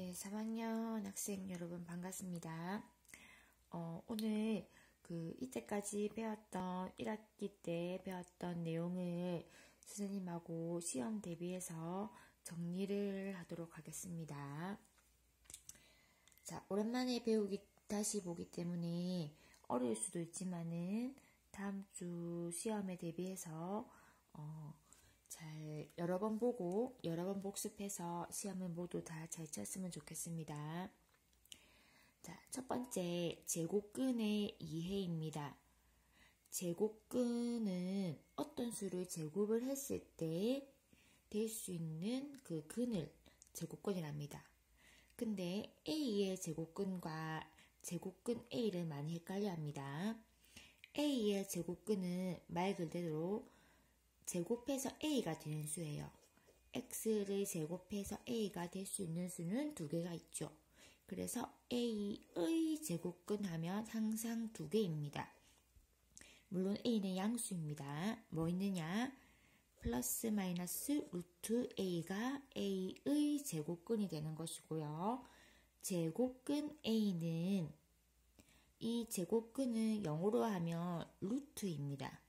네, 3학년 학생 여러분 반갑습니다. 오늘 이때까지 배웠던 1학기 때 배웠던 내용을 선생님하고 시험 대비해서 정리를 하도록 하겠습니다. 자, 오랜만에 다시 보기 때문에 어려울 수도 있지만은 다음 주 시험에 대비해서 잘 여러 번 보고 여러 번 복습해서 시험을 모두 다 잘 쳤으면 좋겠습니다. 자, 첫 번째 제곱근의 이해입니다. 제곱근은 어떤 수를 제곱을 했을 때 될 수 있는 그 근을 제곱근이랍니다. 근데 A의 제곱근과 제곱근 A를 많이 헷갈려 합니다. A의 제곱근은 말 그대로 제곱해서 A가 되는 수예요. X를 제곱해서 A가 될 수 있는 수는 두 개가 있죠. 그래서 A의 제곱근 하면 항상 두 개입니다. 물론 A는 양수입니다. 뭐 있느냐? 플러스 마이너스 루트 A가 A의 제곱근이 되는 것이고요. 제곱근 A는 이 제곱근을 0으로 하면 루트입니다.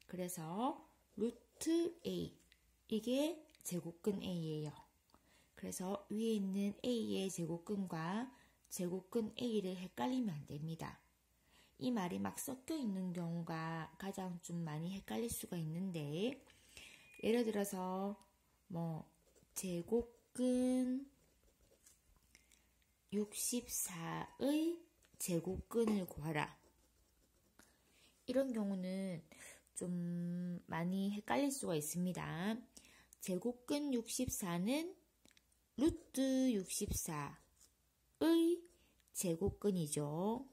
그래서 루트 A, 이게 제곱근 A예요. 그래서 위에 있는 A의 제곱근과 제곱근 A를 헷갈리면 안 됩니다. 이 말이 막 섞여 있는 경우가 가장 좀 많이 헷갈릴 수가 있는데, 예를 들어서 제곱근 64의 제곱근을 구하라, 이런 경우는 좀 많이 헷갈릴 수가 있습니다. 제곱근 64는 루트 64의 제곱근이죠.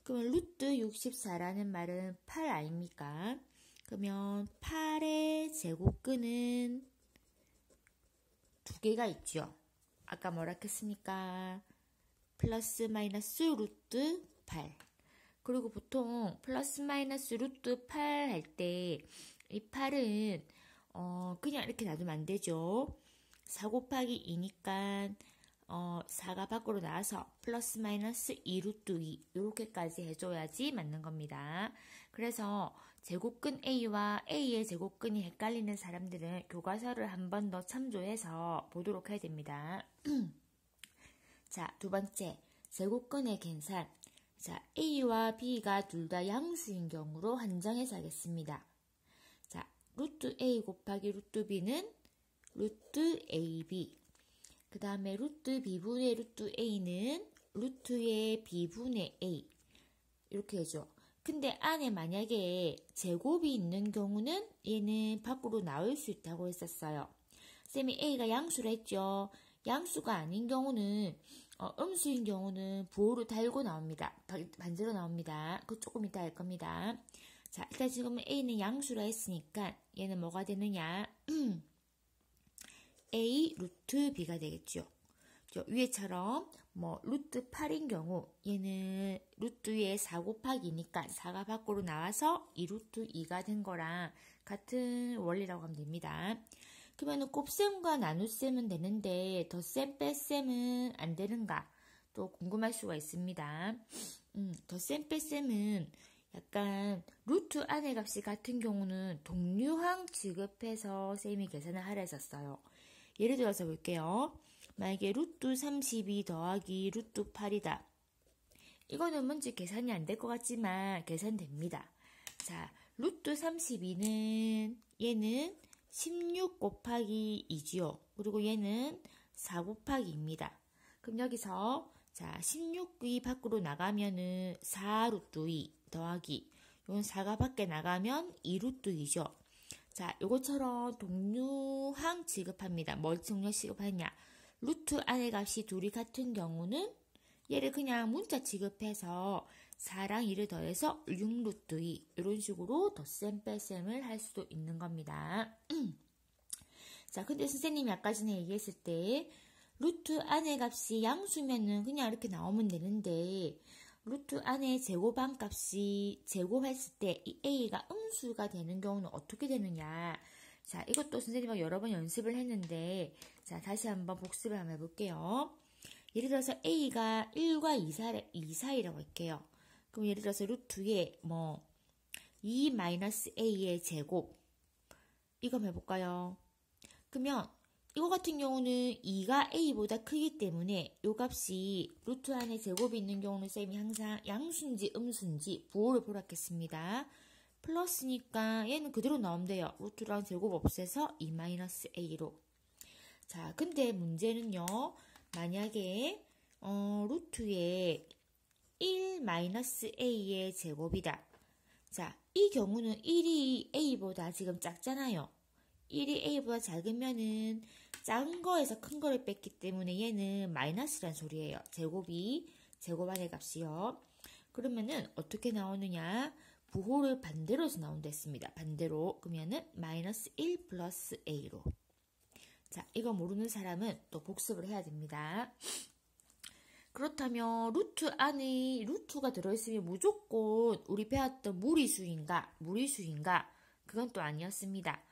그러면 루트 64라는 말은 8 아닙니까? 그러면 8의 제곱근은 두 개가 있죠. 아까 뭐라 했습니까? 플러스 마이너스 루트 8. 그리고 보통 플러스 마이너스 루트 8 할 때 이 8은 그냥 이렇게 놔두면 안 되죠. 4 곱하기 2니까 4가 밖으로 나와서 플러스 마이너스 2 루트 2 이렇게까지 해줘야지 맞는 겁니다. 그래서 제곱근 A와 A의 제곱근이 헷갈리는 사람들은 교과서를 한 번 더 참조해서 보도록 해야 됩니다. 자, 두 번째 제곱근의 계산. 자, A와 B가 둘 다 양수인 경우로 한정해서 하겠습니다. 자, 루트 A 곱하기 루트 B는 루트 AB. 그 다음에 루트 B분의 루트 A는 루트의 B분의 A. 이렇게 해줘. 근데 안에 만약에 제곱이 있는 경우는 얘는 밖으로 나올 수 있다고 했었어요. 쌤이 A가 양수라 했죠. 양수가 아닌 경우는 음수인 경우는 부호를 달고 나옵니다. 반대로 나옵니다. 그거 조금 이따 할 겁니다. 자, 일단 지금 A는 양수라 했으니까 얘는 뭐가 되느냐? A 루트 B가 되겠죠. 위에처럼 루트 8인 경우 얘는 루트 위에 4 곱하기니까 4가 밖으로 나와서 2 루트 2가 된 거랑 같은 원리라고 하면 됩니다. 그러면 곱셈과 나눗셈은 되는데 덧셈 뺄셈은 안 되는가? 또 궁금할 수가 있습니다. 덧셈 뺄셈은 약간 루트 안의 값이 같은 경우는 동류항 취급해서 쌤이 계산을 하라 했었어요. 예를 들어서 볼게요. 만약에 루트 32 더하기 루트 8이다. 이거는 뭔지 계산이 안 될 것 같지만 계산됩니다. 자, 루트 32는 얘는 16 곱하기 2지요. 그리고 얘는 4 곱하기입니다. 그럼 여기서 자, 16이 밖으로 나가면은 4 루트 2 더하기 이건 4가 밖에 나가면 2 루트 2죠. 자, 요것처럼 동류항 취급합니다. 뭘 정렬 취급하냐? 루트 안의 값이 둘이 같은 경우는 얘를 그냥 문자 취급해서 4랑 2를 더해서 6 루트 2 이런 식으로 덧셈 뺄셈을 할 수도 있는 겁니다. 자, 근데 선생님이 아까 전에 얘기했을 때 루트 안의 값이 양수면은 그냥 이렇게 나오면 되는데 루트 안의 제곱한 값이 제곱했을 때 이 A가 음수가 되는 경우는 어떻게 되느냐? 자, 이것도 선생님하고 여러 번 연습을 했는데, 자, 다시 한번 복습을 한번 해볼게요. 예를 들어서 A가 1과 2 사이라고 할게요. 그럼 예를 들어서 루트에 2-A의 제곱. 이거 한번 해볼까요? 그러면 이거 같은 경우는 2가 A보다 크기 때문에 이 값이 루트 안에 제곱이 있는 경우는 쌤이 항상 양수인지 음수인지 부호를 보라겠습니다. 플러스니까 얘는 그대로 나오면 돼요. 루트랑 제곱 없애서 2-A로. 자, 근데 문제는요. 만약에 루트에 1-A의 제곱이다. 자, 이 경우는 1이 A보다 지금 작잖아요. 1이 A보다 작으면은 작은 거에서 큰 거를 뺐기 때문에 얘는 마이너스란 소리예요. 제곱 안의 값이요. 그러면은 어떻게 나오느냐? 부호를 반대로 해서 나온다 했습니다. 반대로. 그러면은 -1 플러스 A로. 자, 이거 모르는 사람은 또 복습을 해야 됩니다. 그렇다면 루트 안에 루트가 들어있으면 무조건 우리 배웠던 무리수인가? 그건 또 아니었습니다.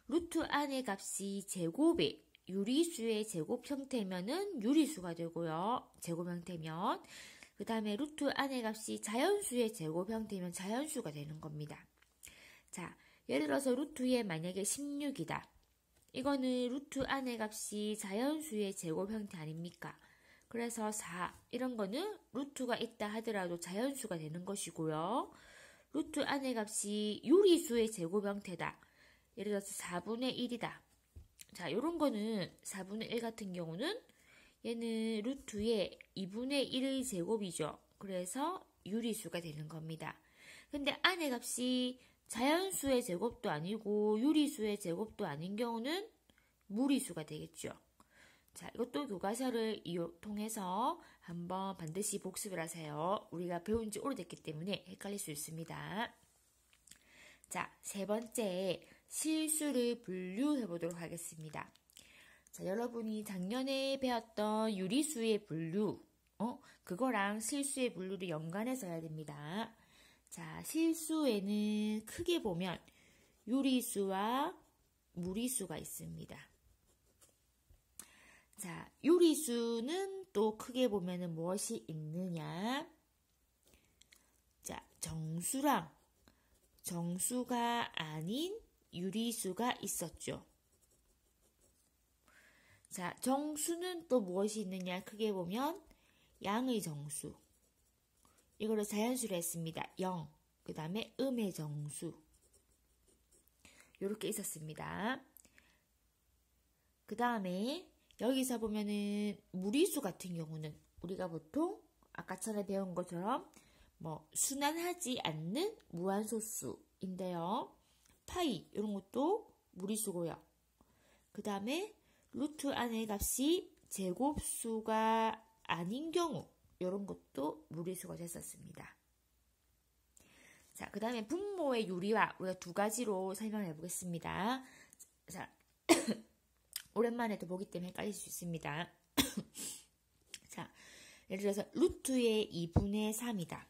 루트 안의 값이 제곱의 유리수의 제곱 형태면은 유리수가 되고요. 제곱 형태면. 그 다음에 루트 안의 값이 자연수의 제곱 형태면 자연수가 되는 겁니다. 자, 예를 들어서 루트에 만약에 16이다. 이거는 루트 안의 값이 자연수의 제곱 형태 아닙니까? 그래서 4, 이런 거는 루트가 있다 하더라도 자연수가 되는 것이고요. 루트 안의 값이 유리수의 제곱 형태다. 예를 들어서 4분의 1이다. 자, 요런 거는 4분의 1 같은 경우는 얘는 루트의 2분의 1의 제곱이죠. 그래서 유리수가 되는 겁니다. 근데 안의 값이 자연수의 제곱도 아니고 유리수의 제곱도 아닌 경우는 무리수가 되겠죠. 자, 이것도 교과서를 통해서 한번 반드시 복습을 하세요. 우리가 배운 지 오래됐기 때문에 헷갈릴 수 있습니다. 자, 세 번째, 실수를 분류해 보도록 하겠습니다. 자, 여러분이 작년에 배웠던 유리수의 분류, 그거랑 실수의 분류를 연관해서 해야 됩니다. 자, 실수에는 크게 보면 유리수와 무리수가 있습니다. 자, 유리수는 또 크게 보면은 무엇이 있느냐? 자, 정수가 아닌 유리수가 있었죠. 자, 정수는 또 무엇이 있느냐? 크게 보면 양의 정수. 이거를 자연수로 했습니다. 0. 그 다음에 음의 정수. 이렇게 있었습니다. 그 다음에 여기서 보면은 무리수 같은 경우는 우리가 보통 아까 전에 배운 것처럼 순환하지 않는 무한소수인데요. 파이 이런 것도 무리수고요. 그 다음에 루트 안의 값이 제곱수가 아닌 경우 이런 것도 무리수가 됐었습니다. 자, 그 다음에 분모의 유리화 우리가 두 가지로 설명해 보겠습니다. 자, 오랜만에 또 보기 때문에 헷갈릴 수 있습니다. 자, 예를 들어서 루트의 2분의 3이다.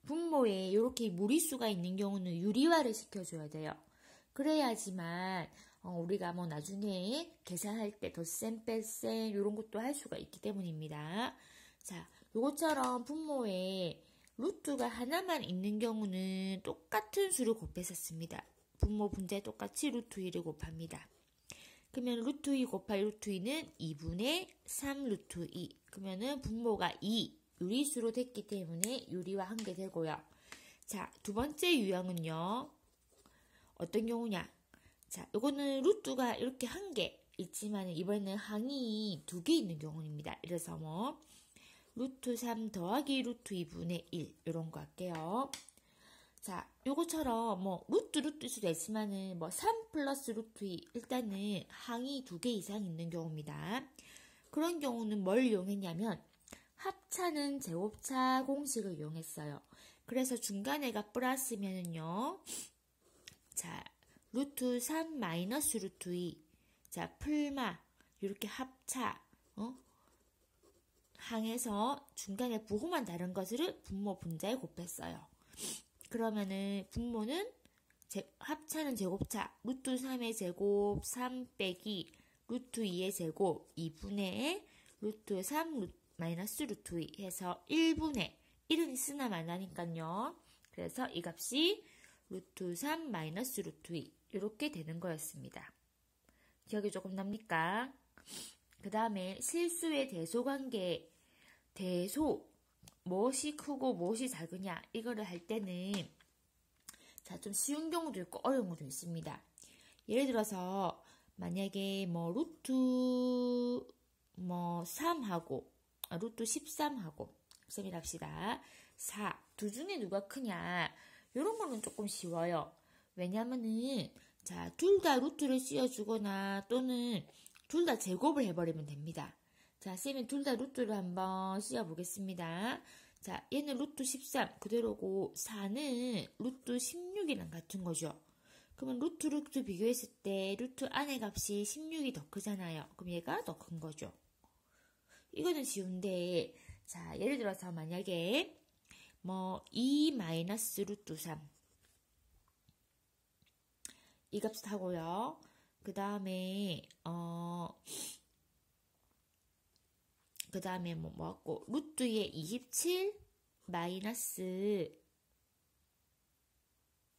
분모에 이렇게 무리수가 있는 경우는 유리화를 시켜줘야 돼요. 그래야지만 우리가 나중에 계산할 때 덧셈, 뺄셈 이런 것도 할 수가 있기 때문입니다. 자, 요것처럼 분모에 루트가 하나만 있는 경우는 똑같은 수를 곱했었습니다. 분모 분자에 똑같이 루트 2를 곱합니다. 그러면 루트 2 곱할 루트 2는 2분의 3 루트 2. 그러면은 분모가 2 유리수로 됐기 때문에 유리화 한 개 되고요. 자, 두 번째 유형은요. 어떤 경우냐? 자, 요거는 루트가 이렇게 한 개 있지만 이번에는 항이 두 개 있는 경우입니다. 그래서 루트 3 더하기 루트 2분의 1 이런 거 할게요. 자, 요거처럼 루트일 수도 있지만은 3 플러스 루트 2 일단은 항이 두 개 이상 있는 경우입니다. 그런 경우는 뭘 이용했냐면 합차는 제곱차 공식을 이용했어요. 그래서 중간에가 플러스면은요. 자, 루트 3 마이너스 루트 2. 자, 풀마 이렇게 합차 항에서 중간에 부호만 다른 것을 분모 분자에 곱했어요. 그러면은 분모는 합차는 제곱차 루트 3의 제곱 3 빼기 루트 2의 제곱 2분의 루트 3 마이너스 루트 2 해서 1분의 1은 있으나 마나니까요. 그래서 이 값이 루트 3 마이너스 루트 2 이렇게 되는 거였습니다. 기억이 조금 납니까? 그 다음에 실수의 대소관계 대소 무엇이 크고 무엇이 작으냐 이거를 할 때는 자, 좀 쉬운 경우도 있고 어려운 경우도 있습니다. 예를 들어서 만약에 뭐 루트 3하고 루트 13하고 13이라 합시다. 4. 두 중에 누가 크냐? 이런 거는 조금 쉬워요. 왜냐면은 자, 둘 다 루트를 씌워주거나 또는 둘 다 제곱을 해버리면 됩니다. 자, 쌤이 둘 다 루트를 한번 씌워보겠습니다. 자, 얘는 루트 13 그대로고 4는 루트 16이랑 같은 거죠. 그러면 루트 비교했을 때 루트 안의 값이 16이 더 크잖아요. 그럼 얘가 더 큰 거죠. 이거는 쉬운데 자, 예를 들어서 만약에 뭐 2 마이너스 루트 3 이 값을 하고요. 그 다음에 뭐 할고 루트의 27 마이너스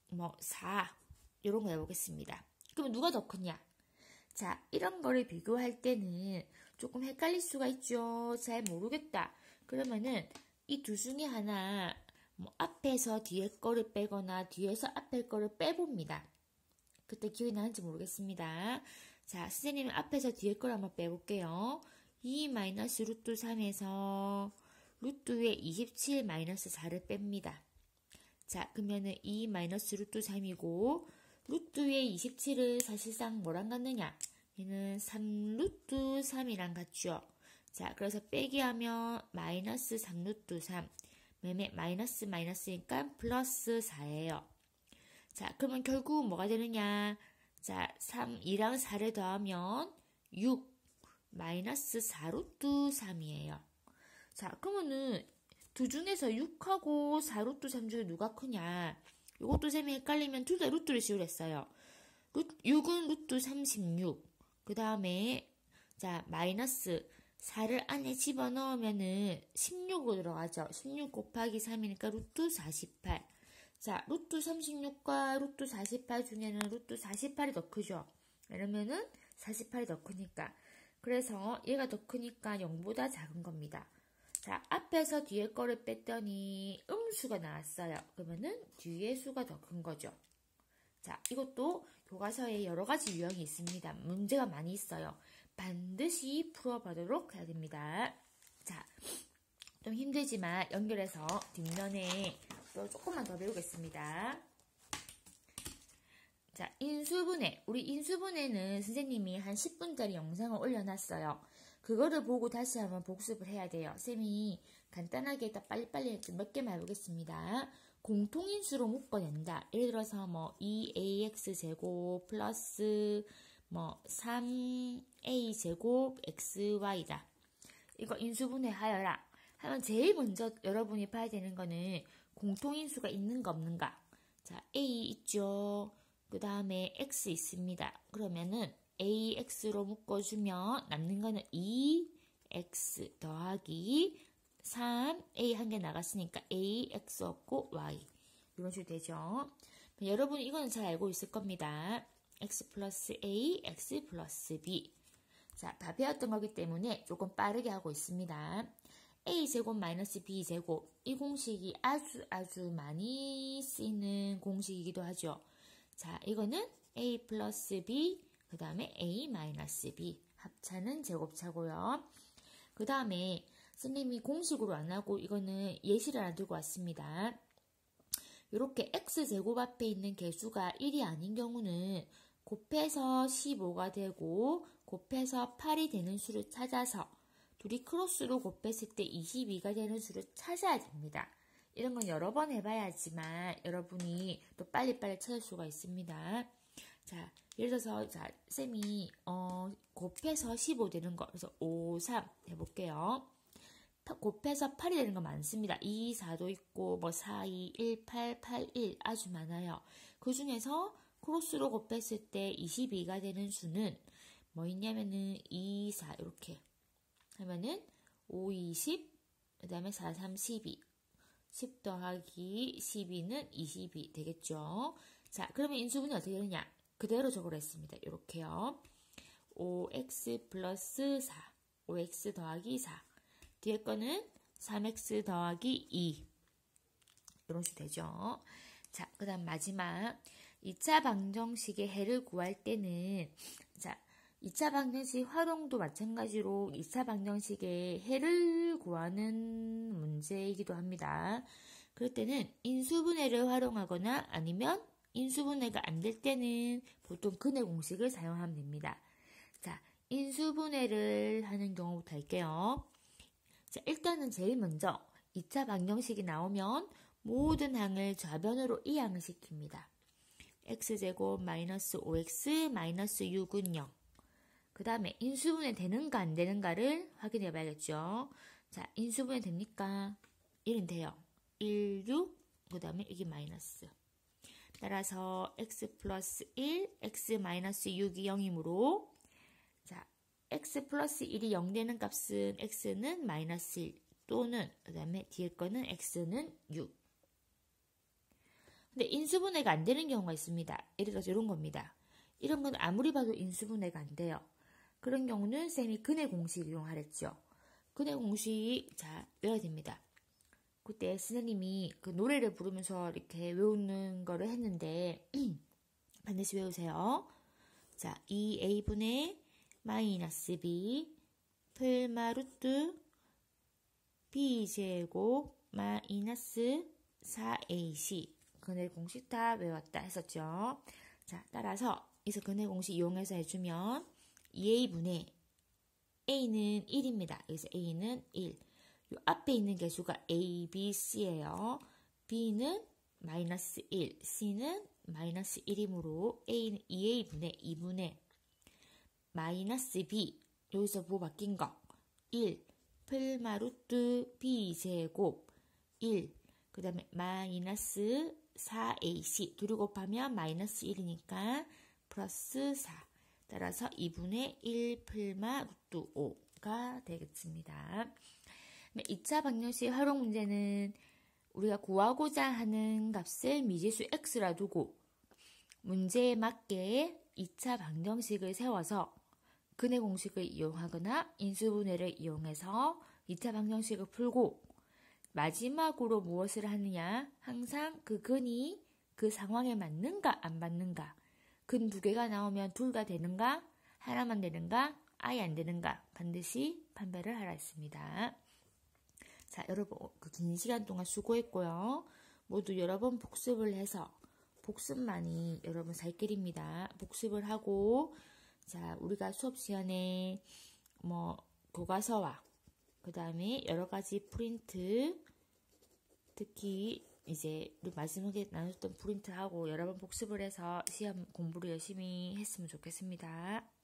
뭐 4 이런 거 해보겠습니다. 그러면 누가 더 크냐? 자, 이런 거를 비교할 때는 조금 헷갈릴 수가 있죠. 잘 모르겠다. 그러면은 이 두 중에 하나 뭐 앞에서 뒤에 거를 빼거나 뒤에서 앞에 거를 빼봅니다. 그때 기억이 나는지 모르겠습니다. 자, 선생님은 앞에서 뒤에 걸 한번 빼볼게요. 2 마이너스 루트 3에서 루트의 27 마이너스 4를 뺍니다. 자, 그러면은 2 마이너스 루트 3이고 루트의 27을 사실상 뭐랑 같느냐? 얘는 3 루트 3이랑 같죠. 자, 그래서 빼기하면 마이너스 3 루트 3 매매 마이너스니까 플러스 4예요. 자, 그러면 결국 뭐가 되느냐? 자, 2랑 4를 더하면 6 마이너스 4 루트 3이에요. 자, 그러면은 두 중에서 6하고 4 루트 3 중에 누가 크냐? 이것도 셈이 헷갈리면 둘 다 루트를 씌우랬어요. 6은 루트 36. 그 다음에 자, 마이너스 4를 안에 집어넣으면은 16으로 들어가죠. 16 곱하기 3이니까 루트 48. 자, 루트 36과 루트 48 중에는 루트 48이 더 크죠. 왜냐면은 48이 더 크니까. 그래서 얘가 더 크니까 0보다 작은 겁니다. 자, 앞에서 뒤에 거를 뺐더니 음수가 나왔어요. 그러면은 뒤에 수가 더 큰 거죠. 자, 이것도 교과서에 여러 가지 유형이 있습니다. 문제가 많이 있어요. 반드시 풀어보도록 해야 됩니다. 자, 좀 힘들지만 연결해서 뒷면에 또 조금만 더 배우겠습니다. 자, 인수분해. 우리 인수분해는 선생님이 한 10분짜리 영상을 올려놨어요. 그거를 보고 다시 한번 복습을 해야 돼요. 쌤이 간단하게 딱 빨리빨리 몇 개만 해보겠습니다. 공통인수로 묶어낸다. 예를 들어서 뭐 2ax 제곱 플러스 뭐 3a제곱 xy다. 이거 인수분해 하여라. 하면 제일 먼저 여러분이 봐야 되는 거는 공통인수가 있는가 없는가. 자, a 있죠. 그 다음에 x 있습니다. 그러면은 ax로 묶어주면 남는 거는 2x 더하기 3a 한 개 나갔으니까 ax 없고 y 이런 식으로 되죠. 여러분 이거는 잘 알고 있을 겁니다. x 플러스 a, x 플러스 b. 자, 다 배웠던 거기 때문에 조금 빠르게 하고 있습니다. a제곱 마이너스 b제곱 이 공식이 아주 많이 쓰이는 공식이기도 하죠. 자, 이거는 a 플러스 b 그 다음에 a 마이너스 b 합차는 제곱차고요. 그 다음에 선생님이 공식으로 안 하고 이거는 예시를 하나 들고 왔습니다. 이렇게 x제곱 앞에 있는 개수가 1이 아닌 경우는 곱해서 15가 되고 곱해서 8이 되는 수를 찾아서 둘이 크로스로 곱했을 때 22가 되는 수를 찾아야 됩니다. 이런 건 여러 번 해봐야지만 여러분이 또 빨리빨리 찾을 수가 있습니다. 자, 예를 들어서 자, 쌤이 곱해서 15 되는 거 그래서 5, 3 해볼게요. 곱해서 8이 되는 거 많습니다. 2, 4도 있고 뭐 4, 2, 1, 8, 8, 1 아주 많아요. 그 중에서 크로스로 곱했을 때 22가 되는 수는 뭐 있냐면은 2, 4 이렇게 하면은 5, 20, 그 다음에 4, 3, 12 10 더하기 12는 22 되겠죠. 자, 그러면 인수분해 어떻게 되느냐? 그대로 적으라 했습니다. 이렇게요. 5x 플러스 4, 5x 더하기 4. 뒤에 거는 3x 더하기 2. 이런 식으로 되죠. 자, 그 다음 마지막 2차 방정식의 해를 구할 때는 자, 2차 방정식 활용도 마찬가지로 2차 방정식의 해를 구하는 문제이기도 합니다. 그럴 때는 인수분해를 활용하거나 아니면 인수분해가 안 될 때는 보통 근해 공식을 사용하면 됩니다. 자, 인수분해를 하는 경우부터 할게요. 자, 일단은 제일 먼저 2차 방정식이 나오면 모든 항을 좌변으로 이항을 시킵니다. x제곱 마이너스 5x 마이너스 6은 0. 그 다음에 인수분해 되는가 안 되는가를 확인해 봐야겠죠. 자, 인수분해 됩니까? 1은 돼요. 1, 6, 그 다음에 이게 마이너스. 따라서 x 플러스 1, x 마이너스 6이 0이므로 자, x 플러스 1이 0 되는 값은 x는 마이너스 1 또는 그 다음에 뒤에 거는 x는 6. 근데 인수분해가 안 되는 경우가 있습니다. 예를 들어서 이런 겁니다. 이런 건 아무리 봐도 인수분해가 안 돼요. 그런 경우는 쌤이 근해 공식 이용하랬죠. 근해 공식 자 외워야 됩니다. 그때 선생님이 그 노래를 부르면서 이렇게 외우는 거를 했는데 반드시 외우세요. 자, 2a분의 마이너스 b 플마 루트 b제곱 마이너스 4ac 근해 공식 다 외웠다 했었죠. 자, 따라서 이서 근해 공식 이용해서 해주면 2a분의 a는 1입니다. 여기서 a는 1. 요 앞에 있는 개수가 a, b, c예요. b는 마이너스 1, c는 마이너스 1이므로 a는 2a분의 2분의 마이너스 b 여기서 뭐 바뀐 거 1 플마 루트 b제곱 1 그 다음에 마이너스 4ac 둘이 곱하면 마이너스 1이니까 플러스 4 따라서 2분의 1 플마 루트 5가 되겠습니다. 2차 방정식 활용 문제는 우리가 구하고자 하는 값을 미지수 x라 두고 문제에 맞게 2차 방정식을 세워서 근해 공식을 이용하거나 인수분해를 이용해서 2차 방정식을 풀고 마지막으로 무엇을 하느냐 항상 그 근이 그 상황에 맞는가 안 맞는가 근 두 개가 나오면 둘 다 되는가 하나만 되는가 아예 안 되는가 반드시 판별을 하라 했습니다. 자, 여러분 그 긴 시간 동안 수고했고요. 모두 여러 번 복습을 해서 복습만이 여러분 살 길입니다. 복습을 하고 자, 우리가 수업 시간에 뭐 교과서와 그 다음에 여러 가지 프린트 특히 이제 우리 마지막에 나눴던 프린트하고 여러 번 복습을 해서 시험 공부를 열심히 했으면 좋겠습니다.